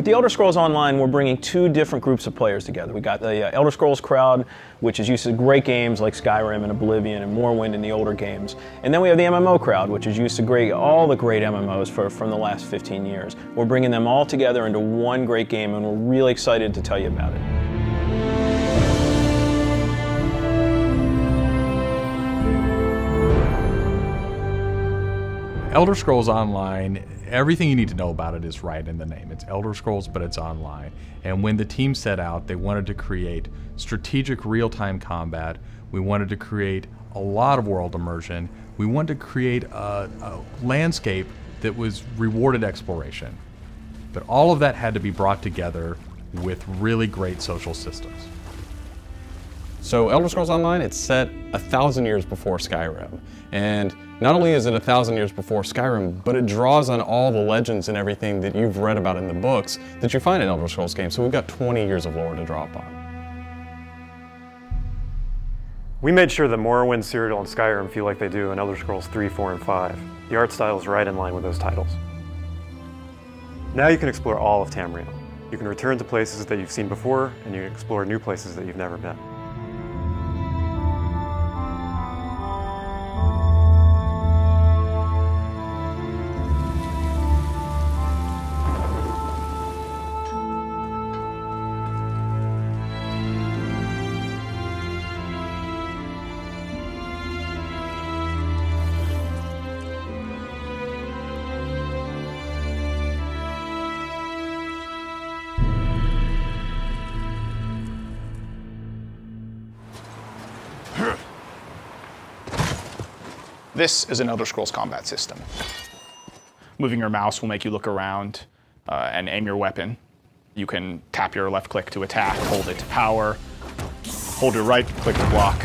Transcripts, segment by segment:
the Elder Scrolls Online, we're bringing two different groups of players together. We got the Elder Scrolls crowd, which is used to great games like Skyrim and Oblivion and Morrowind and the older games. And then we have the MMO crowd, which is used to all the great MMOs from the last 15 years. We're bringing them all together into one great game, and we're really excited to tell you about it. Elder Scrolls Online, everything you need to know about it is right in the name. It's Elder Scrolls, but it's online. And when the team set out, they wanted to create strategic real-time combat. We wanted to create a lot of world immersion. We wanted to create a landscape that was rewarded exploration. But all of that had to be brought together with really great social systems. So Elder Scrolls Online, it's set 1,000 years before Skyrim. And not only is it 1,000 years before Skyrim, but it draws on all the legends and everything that you've read about in the books that you find in Elder Scrolls games. So we've got 20 years of lore to draw upon. We made sure that Morrowind, Cyrodiil, and Skyrim feel like they do in Elder Scrolls 3, 4, and 5. The art style is right in line with those titles. Now you can explore all of Tamriel. You can return to places that you've seen before, and you can explore new places that you've never been. This is an Elder Scrolls combat system. Moving your mouse will make you look around and aim your weapon. You can tap your left click to attack, hold it to power, hold your right click to block,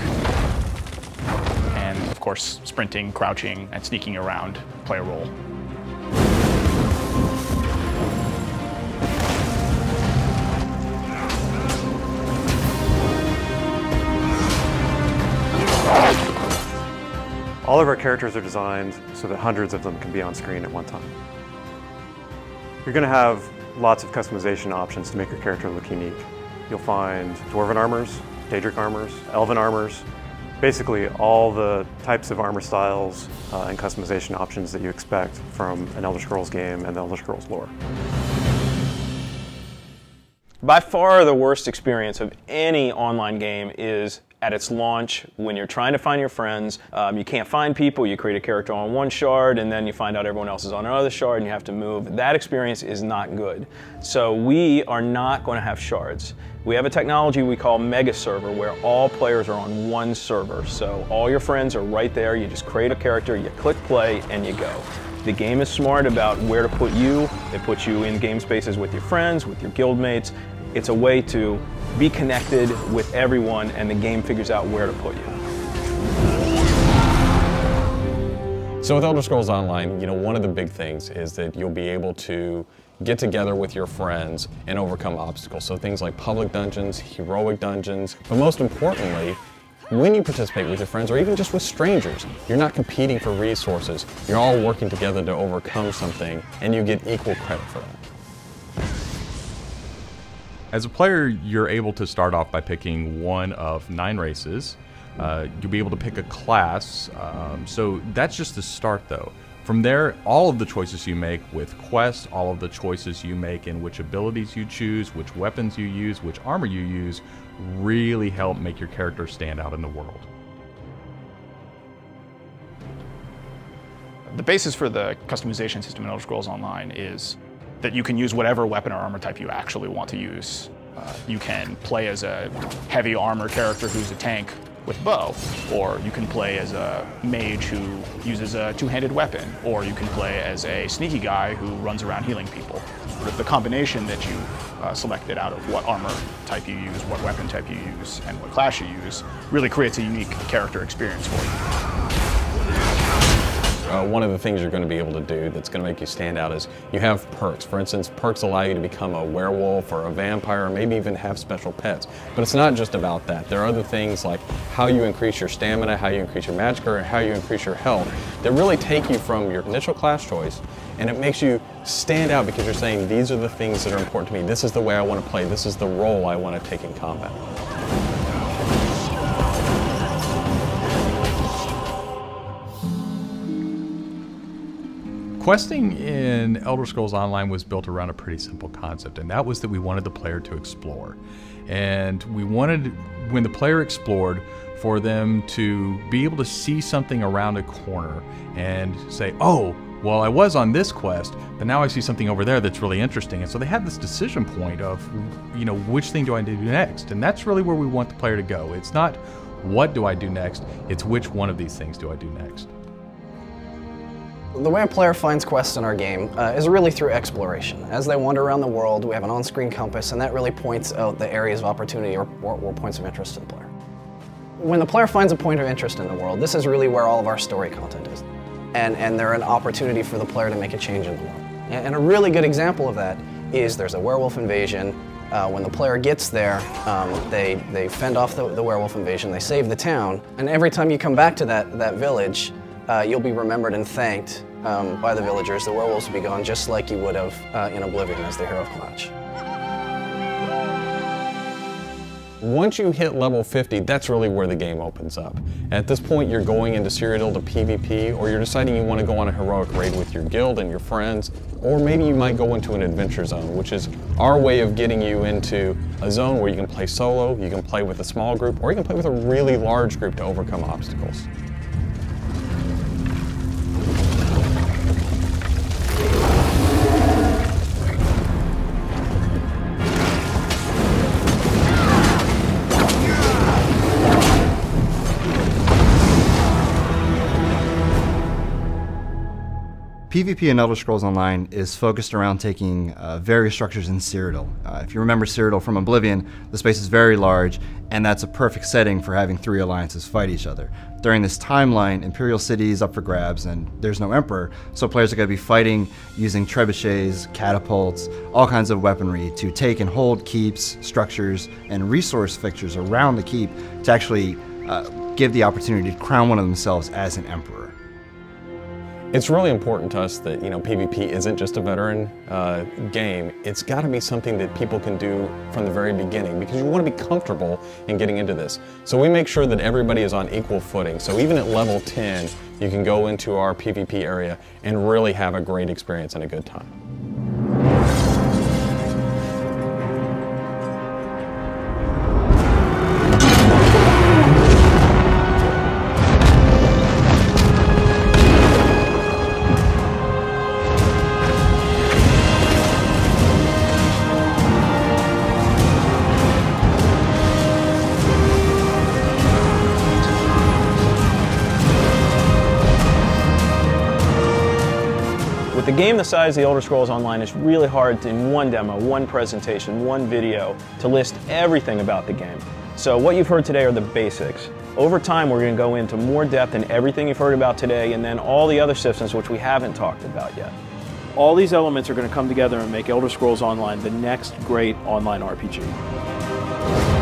and of course, sprinting, crouching, and sneaking around play a role. All of our characters are designed so that hundreds of them can be on screen at one time. You're going to have lots of customization options to make your character look unique. You'll find Dwarven armors, Daedric armors, Elven armors, basically all the types of armor styles and customization options that you expect from an Elder Scrolls game and the Elder Scrolls lore. By far the worst experience of any online game is at its launch, when you're trying to find your friends. You can't find people, you create a character on one shard, and then you find out everyone else is on another shard, and you have to move. That experience is not good. So we are not going to have shards. We have a technology we call Mega Server, where all players are on one server. So all your friends are right there, you just create a character, you click play, and you go. The game is smart about where to put you. It puts you in game spaces with your friends, with your guildmates. It's a way to be connected with everyone, and the game figures out where to put you. So with Elder Scrolls Online, one of the big things is that you'll be able to get together with your friends and overcome obstacles. So things like public dungeons, heroic dungeons, but most importantly, when you participate with your friends or even just with strangers, you're not competing for resources. You're all working together to overcome something, and you get equal credit for that. As a player, you're able to start off by picking one of 9 races. You'll be able to pick a class, so that's just the start though. From there, all of the choices you make with quests, all of the choices you make in which abilities you choose, which weapons you use, which armor you use, really help make your character stand out in the world. The basis for the customization system in Elder Scrolls Online is that you can use whatever weapon or armor type you actually want to use. You can play as a heavy armor character who's a tank with bow, or you can play as a mage who uses a two-handed weapon, or you can play as a sneaky guy who runs around healing people. With the combination that you selected out of what armor type you use, what weapon type you use, and what class you use really creates a unique character experience for you. one of the things you're going to be able to do that's going to make you stand out is you have perks. For instance, perks allow you to become a werewolf or a vampire, or maybe even have special pets. But it's not just about that. There are other things like how you increase your stamina, how you increase your magic, or how you increase your health that really take you from your initial class choice, and it makes you stand out because you're saying, these are the things that are important to me. This is the way I want to play. This is the role I want to take in combat. Questing in Elder Scrolls Online was built around a pretty simple concept, and that was that we wanted the player to explore. And we wanted, when the player explored, for them to be able to see something around a corner and say, oh, well, I was on this quest, but now I see something over there that's really interesting. And so they had this decision point of, you know, which thing do I do next? And that's really where we want the player to go. It's not what do I do next, it's which one of these things do I do next. The way a player finds quests in our game is really through exploration. As they wander around the world, we have an on-screen compass, and that really points out the areas of opportunity or points of interest to the player. When the player finds a point of interest in the world, this is really where all of our story content is. And they're an opportunity for the player to make a change in the world. And a really good example of that is there's a werewolf invasion. When the player gets there, they fend off the werewolf invasion, they save the town, and every time you come back to that village, you'll be remembered and thanked by the villagers. The werewolves will be gone just like you would have in Oblivion as the hero of Clutch. Once you hit level 50, that's really where the game opens up. At this point, you're going into Cyrodiil to PvP, or you're deciding you want to go on a heroic raid with your guild and your friends, or maybe you might go into an adventure zone, which is our way of getting you into a zone where you can play solo, you can play with a small group, or you can play with a really large group to overcome obstacles. PvP in Elder Scrolls Online is focused around taking various structures in Cyrodiil. If you remember Cyrodiil from Oblivion, the space is very large, and that's a perfect setting for having three alliances fight each other. During this timeline, Imperial City is up for grabs, and there's no Emperor, so players are going to be fighting using trebuchets, catapults, all kinds of weaponry to take and hold keeps, structures, and resource fixtures around the keep to actually give the opportunity to crown one of themselves as an Emperor. It's really important to us that, PvP isn't just a veteran game. It's got to be something that people can do from the very beginning, because you want to be comfortable in getting into this. So we make sure that everybody is on equal footing. So even at level 10, you can go into our PvP area and really have a great experience and a good time. With a game the size of the Elder Scrolls Online, it's really hard to, in one demo, one presentation, one video, to list everything about the game. So what you've heard today are the basics. Over time, we're going to go into more depth in everything you've heard about today, and then all the other systems which we haven't talked about yet. All these elements are going to come together and make Elder Scrolls Online the next great online RPG.